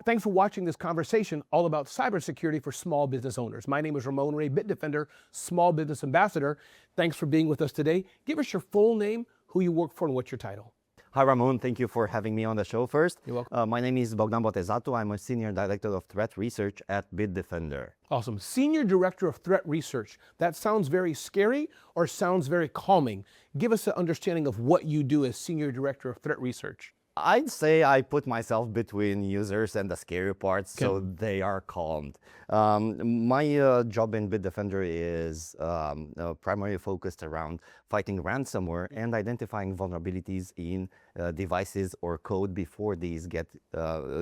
Thanks for watching this conversation all about cybersecurity for small business owners. My name is Ramon Ray, Bitdefender, Small Business Ambassador. Thanks for being with us today. Give us your full name, who you work for, and what's your title. Hi, Ramon. Thank you for having me on the show first. You're welcome. My name is Bogdan Botezatu. I'm a Senior Director of Threat Research at Bitdefender. Awesome. Senior Director of Threat Research. That sounds very scary or sounds very calming. Give us an understanding of what you do as Senior Director of Threat Research. I'd say I put myself between users and the scary parts, so they are calmed. My job in Bitdefender is primarily focused around fighting ransomware and identifying vulnerabilities in devices or code before these get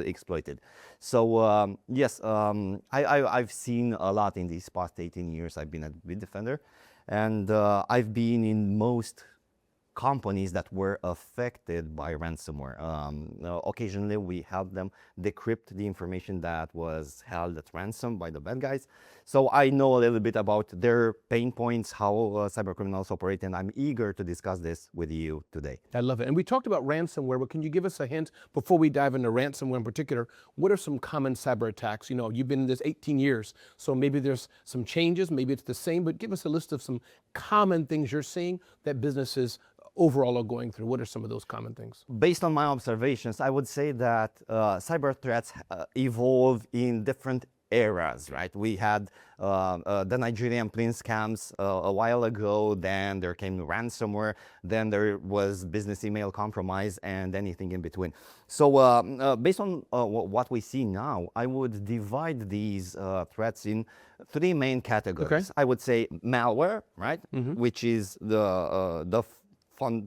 exploited. So yes, I've seen a lot in these past 18 years I've been at Bitdefender, and I've been in most companies that were affected by ransomware. Occasionally we help them decrypt the information that was held at ransom by the bad guys. So I know a little bit about their pain points, how cybercriminals operate, and I'm eager to discuss this with you today. I love it. And we talked about ransomware, but can you give us a hint before we dive into ransomware in particular? What are some common cyber attacks? You know, you've been in this 18 years, so maybe there's some changes, maybe it's the same, but give us a list of some common things you're seeing that businesses overall are going through. What are some of those common things? Based on my observations, I would say that cyber threats evolve in different eras, right? We had the Nigerian plane scams a while ago, then there came ransomware, then there was business email compromise, and anything in between. So based on what we see now, I would divide these threats in three main categories. I would say malware, right? Which is the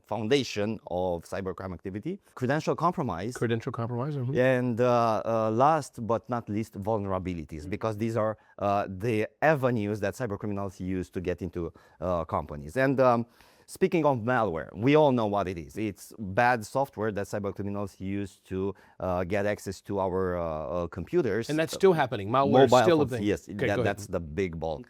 foundation of cybercrime activity, credential compromise, and last but not least, vulnerabilities, because these are the avenues that cybercriminals use to get into companies. And speaking of malware, we all know what it is. It's bad software that cybercriminals use to get access to our computers. And that's still happening. Malware is still a thing. Yes, that's the big bulk.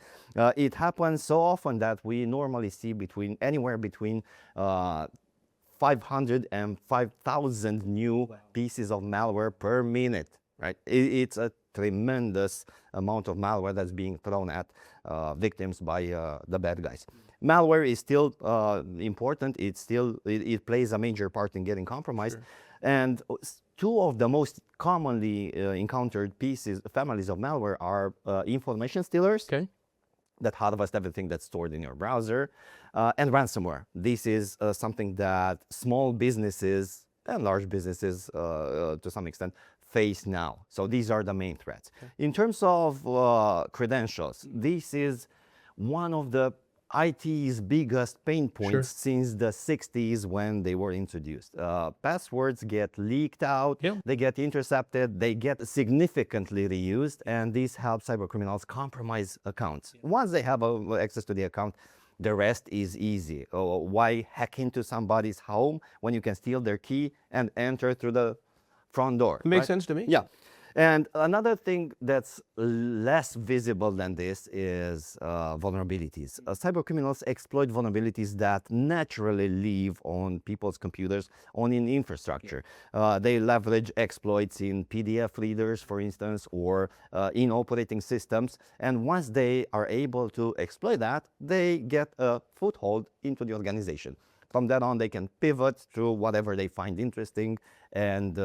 It happens so often that we normally see anywhere between 500 and 5,000 new pieces of malware per minute, right? It's a tremendous amount of malware that's being thrown at victims by the bad guys. Malware is still important. It plays a major part in getting compromised. And two of the most commonly encountered families of malware are information stealers that harvest everything that's stored in your browser, and ransomware. This is something that small businesses and large businesses, to some extent, face now. So these are the main threats. In terms of credentials, this is one of the IT's biggest pain points since the 60s when they were introduced. Passwords get leaked out, they get intercepted, they get significantly reused, and this helps cybercriminals compromise accounts. Once they have access to the account, the rest is easy. Why hack into somebody's home when you can steal their key and enter through the front door? Makes sense to me. Yeah. And another thing that's less visible than this is vulnerabilities. Cybercriminals exploit vulnerabilities that naturally live on people's computers, in infrastructure. They leverage exploits in PDF readers, for instance, or in operating systems. And once they are able to exploit that, they get a foothold into the organization. From that on, they can pivot through whatever they find interesting and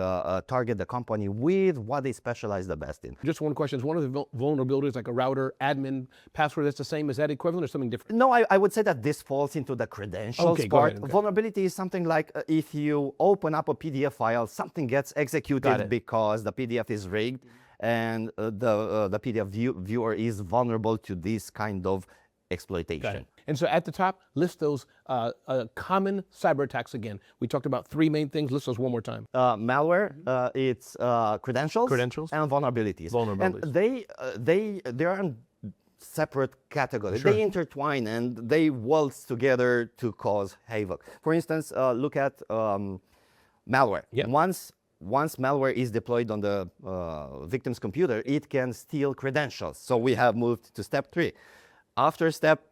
target the company with what they specialize the best in. Just one question. Is one of the vulnerabilities like a router, admin, password that's the same? Is that equivalent or something different? No, I would say that this falls into the credentials part. Vulnerability is something like if you open up a PDF file, something gets executed because the PDF is rigged and the PDF viewer is vulnerable to this kind of exploitation. And so at the top, list those common cyber attacks again. We talked about three main things. List those one more time. Malware, it's credentials, and vulnerabilities. And they are in separate categories. They intertwine and they waltz together to cause havoc. For instance, look at malware. Once malware is deployed on the victim's computer, it can steal credentials. So we have moved to step 3. After step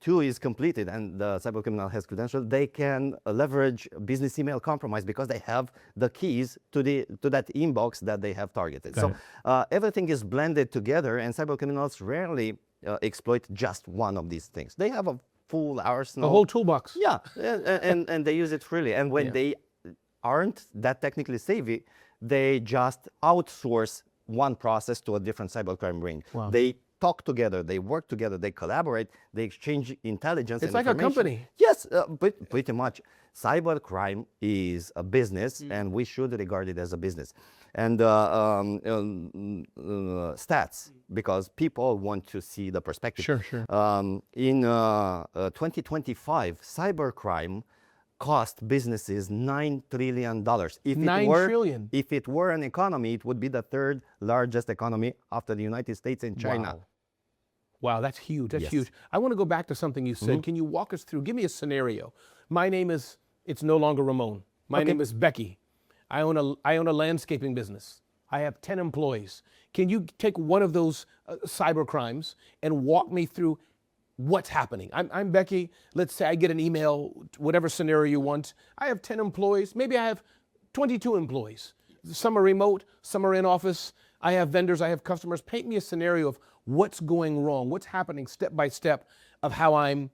2 is completed and the cybercriminal has credentials, they can leverage business email compromise because they have the keys to that inbox that they have targeted. So everything is blended together, and cybercriminals rarely exploit just one of these things. They have a full arsenal. A whole toolbox. Yeah, and they use it freely. And when they aren't that technically savvy, they just outsource one process to a different cybercrime ring. Wow. They talk together, they work together, they collaborate, they exchange intelligence. It's and like a company. Yes, pretty much. Cybercrime is a business, and we should regard it as a business. And stats, because people want to see the perspective. Sure, sure. In 2025, cybercrime cost businesses $9 trillion. If $9 trillion. If it were an economy, it would be the third largest economy after the United States and China. Wow. Wow, that's huge. That's Yes. huge. I want to go back to something you said. Can you walk us through? Give me a scenario. My name is, it's no longer Ramon. My name is Becky. I own a landscaping business. I have 10 employees. Can you take one of those cyber crimes and walk me through what's happening? I'm Becky. Let's say I get an email, whatever scenario you want. I have 10 employees. Maybe I have 22 employees. Some are remote, some are in office. I have vendors, I have customers. Paint me a scenario of what's going wrong, what's happening step by step of how I'm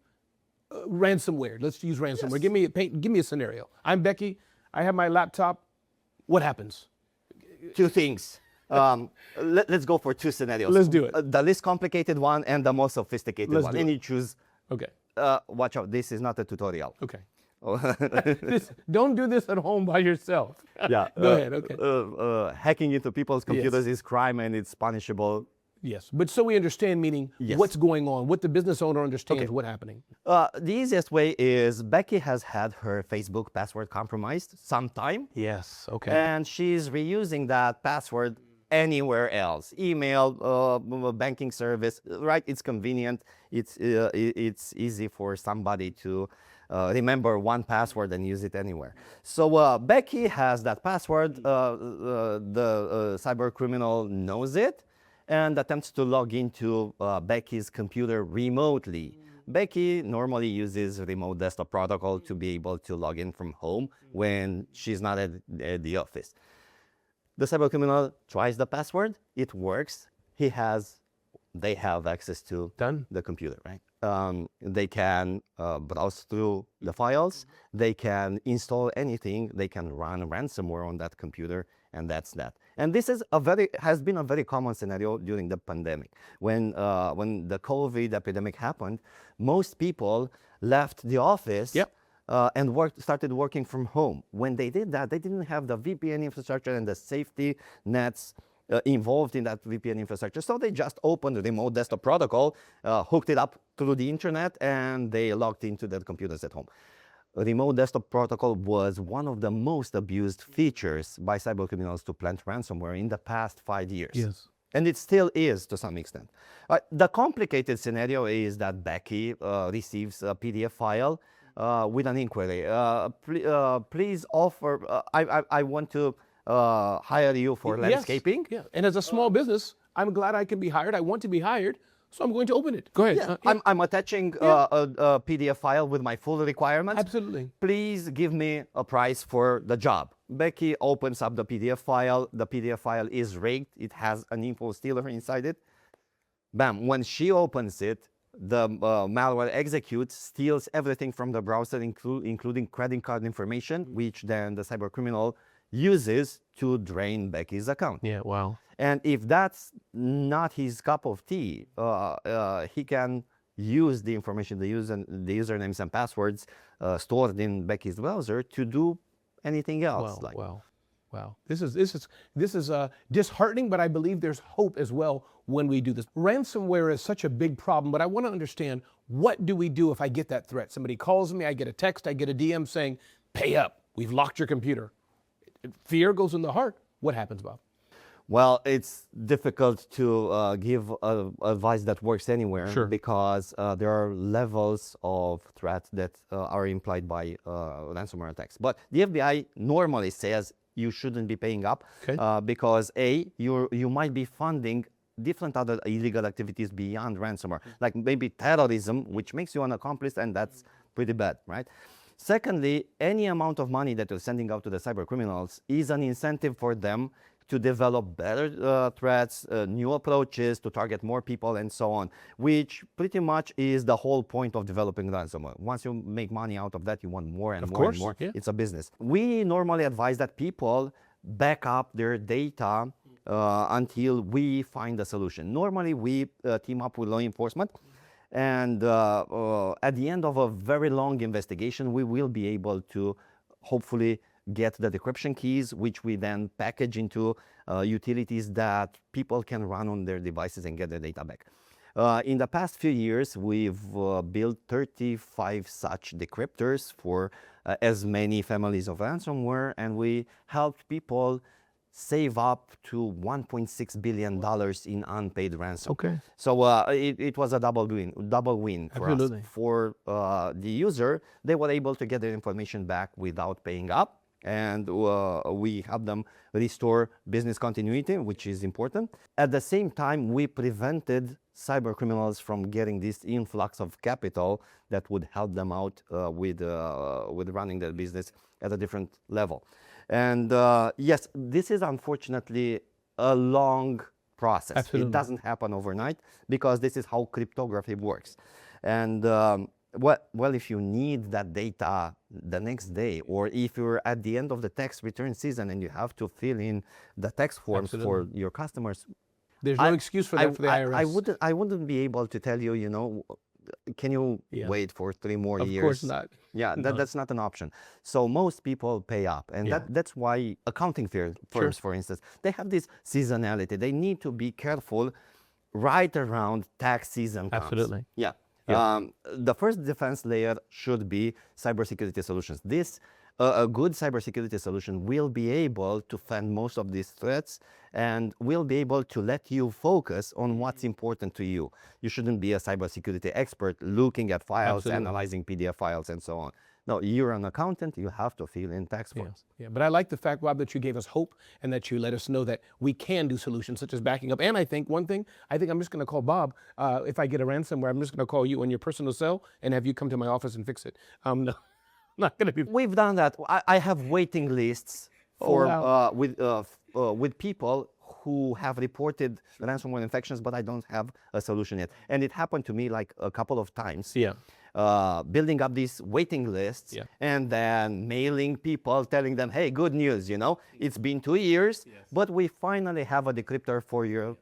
ransomware. Let's use ransomware. Yes. Give me a scenario. I'm Becky. I have my laptop. What happens? 2 things. Let's go for 2 scenarios. Let's do it. The least complicated one and the most sophisticated Let's one. do And it. you choose. Okay. Watch out, this is not a tutorial. Okay. Don't do this at home by yourself. Yeah. Go ahead. Okay. Hacking into people's computers is crime and it's punishable. Yes, but so we understand, meaning Yes. what's going on, what the business owner understands, what's happening. The easiest way is Becky has had her Facebook password compromised sometime. Yes. Okay. And she's reusing that password anywhere else. Email, banking service, right? It's convenient. It's easy for somebody to remember one password and use it anywhere. So Becky has that password. The cyber criminal knows it and attempts to log into Becky's computer remotely. Becky normally uses remote desktop protocol to be able to log in from home when she's not at the office. The cybercriminal tries the password, it works. They have access to the computer, right? They can browse through the files, they can install anything, they can run ransomware on that computer, and that's that. And this is has been a very common scenario during the pandemic. When the COVID epidemic happened, most people left the office. Yep. And started working from home. When they did that, they didn't have the VPN infrastructure and the safety nets involved in that VPN infrastructure. So they just opened the remote desktop protocol, hooked it up through the internet, and they logged into their computers at home. Remote desktop protocol was one of the most abused features by cybercriminals to plant ransomware in the past 5 years. Yes. And it still is to some extent. The complicated scenario is that Becky receives a PDF file with an inquiry. Please offer, I want to hire you for landscaping. Yeah, and as a small business, I'm glad I can be hired. I want to be hired, so I'm going to open it. Go ahead. Yeah. I'm attaching a PDF file with my full requirements. Absolutely. Please give me a price for the job. Becky opens up the PDF file. The PDF file is rigged. It has an info stealer inside it. Bam, when she opens it, the malware executes, steals everything from the browser, including credit card information, which then the cybercriminal uses to drain Becky's account. Yeah, wow. And if that's not his cup of tea, he can use the information, the usernames and passwords stored in Becky's browser to do anything else. Wow. This is disheartening, but I believe there's hope as well when we do this. Ransomware is such a big problem, but I want to understand, what do we do if I get that threat? Somebody calls me, I get a text, I get a DM saying, pay up, we've locked your computer. Fear goes in the heart. What happens, Bob? Well, it's difficult to give advice that works anywhere, because there are levels of threat that are implied by ransomware attacks. But the FBI normally says you shouldn't be paying up because A, you might be funding different other illegal activities beyond ransomware, like maybe terrorism, which makes you an accomplice, and that's pretty bad, right? Secondly, any amount of money that you're sending out to the cyber criminals is an incentive for them to develop better threats, new approaches to target more people, and so on, which pretty much is the whole point of developing ransomware. Once you make money out of that, you want more and more and more. Yeah. It's a business. We normally advise that people back up their data until we find a solution. Normally, we team up with law enforcement, and at the end of a very long investigation, we will be able to hopefully get the decryption keys, which we then package into utilities that people can run on their devices and get their data back. In the past few years, we've built 35 such decryptors for as many families of ransomware, and we helped people save up to $1.6 billion in unpaid ransom. Okay. So it was a double win for Absolutely. us. For the user, they were able to get their information back without paying up, and we help them restore business continuity, which is important. At the same time, we prevented cyber criminals from getting this influx of capital that would help them out with running their business at a different level. And yes, this is unfortunately a long process. Absolutely. It doesn't happen overnight because this is how cryptography works. And well, if you need that data the next day, or if you're at the end of the tax return season and you have to fill in the tax forms for your customers, there's no excuse for that for the IRS. I wouldn't be able to tell you, you know, can you wait for 3 more years? Of course not. Yeah, that's not an option. So most people pay up, and that's why accounting firms, for instance, they have this seasonality. They need to be careful right around tax season comes. Absolutely. Yeah. The first defense layer should be cybersecurity solutions. A good cybersecurity solution will be able to fend most of these threats and will be able to let you focus on what's important to you. You shouldn't be a cybersecurity expert looking at files, analyzing PDF files, and so on. No, you're an accountant, you have to fill in tax forms. Yeah, but I like the fact, Bob, that you gave us hope and that you let us know that we can do solutions such as backing up. And I think one thing, I'm just going to call Bob. If I get a ransomware, I'm just going to call you on your personal cell and have you come to my office and fix it. No, not going to be. We've done that. I have waiting lists for with people who have reported ransomware infections, but I don't have a solution yet. And it happened to me like a couple of times. Yeah. Building up these waiting lists and then mailing people, telling them, hey, good news, you know, it's been 2 years, but we finally have a decryptor for your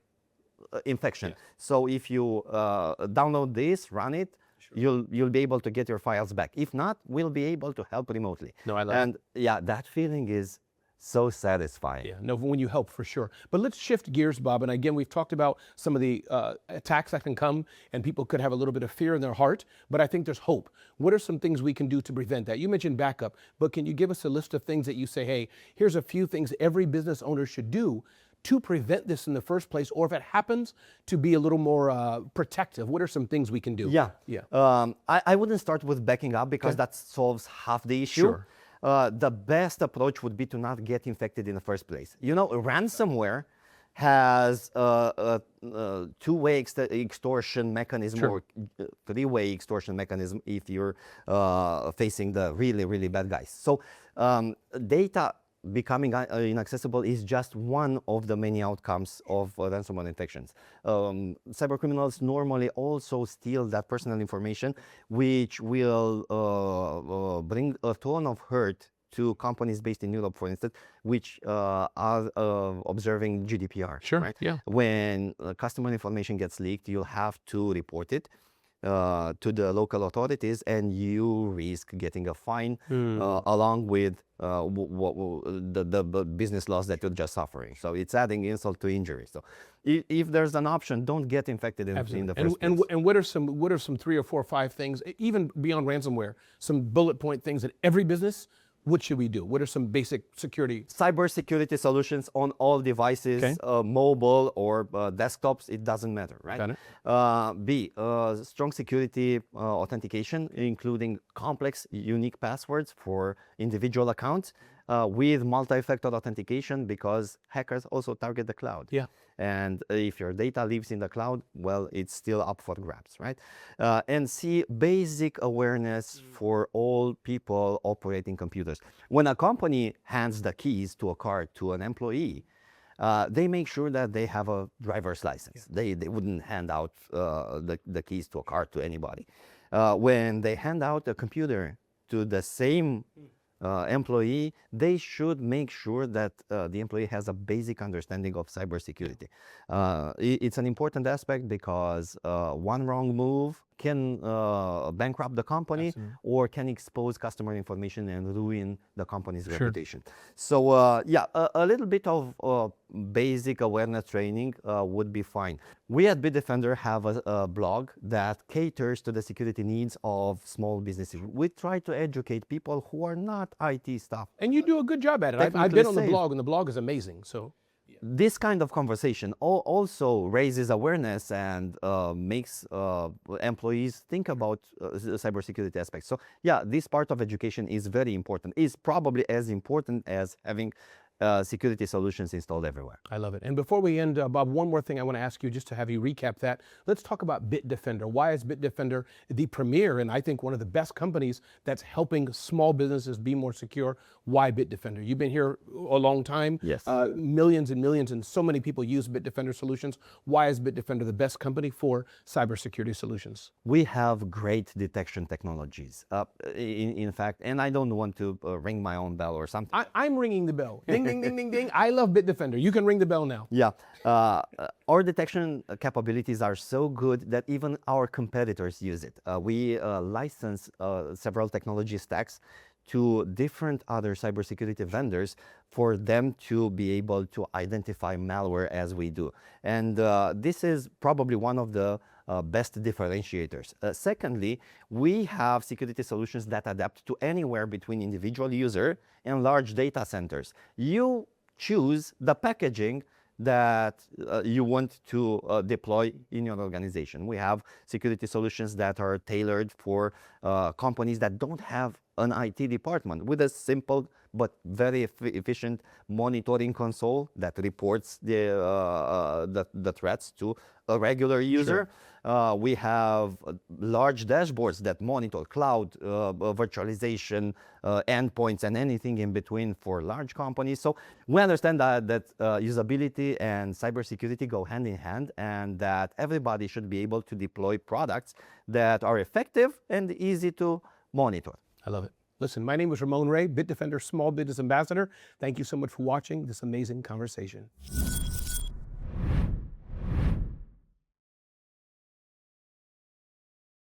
infection. So if you download this, run it, you'll be able to get your files back. If not, we'll be able to help remotely. No, I love it. And yeah, that feeling is so satisfying. Yeah, no, when you help, for sure. But let's shift gears, Bob. And again, we've talked about some of the attacks that can come, and people could have a little bit of fear in their heart, but I think there's hope. What are some things we can do to prevent that? You mentioned backup, but can you give us a list of things that you say, hey, here's a few things every business owner should do to prevent this in the first place, or if it happens, to be a little more protective? What are some things we can do? I wouldn't start with backing up because that solves half the issue. Sure. The best approach would be to not get infected in the first place. You know, ransomware has a two-way extortion mechanism or three-way extortion mechanism if you're facing the really, really bad guys. So data becoming inaccessible is just one of the many outcomes of ransomware infections. Cyber criminals normally also steal that personal information, which will bring a ton of hurt to companies based in Europe, for instance, which are observing GDPR. Sure, right? yeah. When customer information gets leaked, you'll have to report it to the local authorities, and you risk getting a fine along with the business loss that you're just suffering. So it's adding insult to injury. So if there's an option, don't get infected in the first place. And what are some 3 or 4 or 5 things, even beyond ransomware, some bullet point things that every business, what should we do? What are some basic security? Cybersecurity solutions on all devices, mobile or desktops, it doesn't matter, right? Got it. B, strong security authentication, including complex, unique passwords for individual accounts. with multi-factor authentication, because hackers also target the cloud. Yeah. And if your data lives in the cloud, well, it's still up for grabs, right? And C, basic awareness for all people operating computers. When a company hands the keys to a car to an employee, they make sure that they have a driver's license. They wouldn't hand out the keys to a car to anybody. When they hand out a computer to the same employee, they should make sure that the employee has a basic understanding of cybersecurity. It's an important aspect, because one wrong move can bankrupt the company. Absolutely. Or can expose customer information and ruin the company's reputation. So yeah, a little bit of basic awareness training would be fine. We at Bitdefender have a blog that caters to the security needs of small businesses. We try to educate people who are not IT staff. And you do a good job at it. I've Technically been on the safe. blog, and the blog is amazing. So This kind of conversation also raises awareness and makes employees think about cybersecurity aspects. So yeah, this part of education is very important. It's probably as important as having security solutions installed everywhere. I love it. And before we end, Bob, one more thing I want to ask you, just to have you recap that. Let's talk about Bitdefender. Why is Bitdefender the premier, and I think one of the best companies that's helping small businesses be more secure? Why Bitdefender? You've been here a long time. Yes. Millions and millions, and so many people use Bitdefender solutions. Why is Bitdefender the best company for cybersecurity solutions? We have great detection technologies. In fact, and I don't want to ring my own bell or something. I'm ringing the bell. Ding, ding, ding, ding, ding. I love Bitdefender. You can ring the bell now. Yeah, our detection capabilities are so good that even our competitors use it. We license several technology stacks to different other cybersecurity vendors for them to be able to identify malware as we do. And this is probably one of the best differentiators. Secondly, we have security solutions that adapt to anywhere between individual user and large data centers. You choose the packaging that you want to deploy in your organization. We have security solutions that are tailored for companies that don't have an IT department, with a simple but very efficient monitoring console that reports the threats to a regular user. We have large dashboards that monitor cloud, virtualization, endpoints, and anything in between for large companies. So we understand that usability and cybersecurity go hand in hand, and that everybody should be able to deploy products that are effective and easy to monitor. I love it. Listen, my name is Ramon Ray, Bitdefender Small Business Ambassador. Thank you so much for watching this amazing conversation.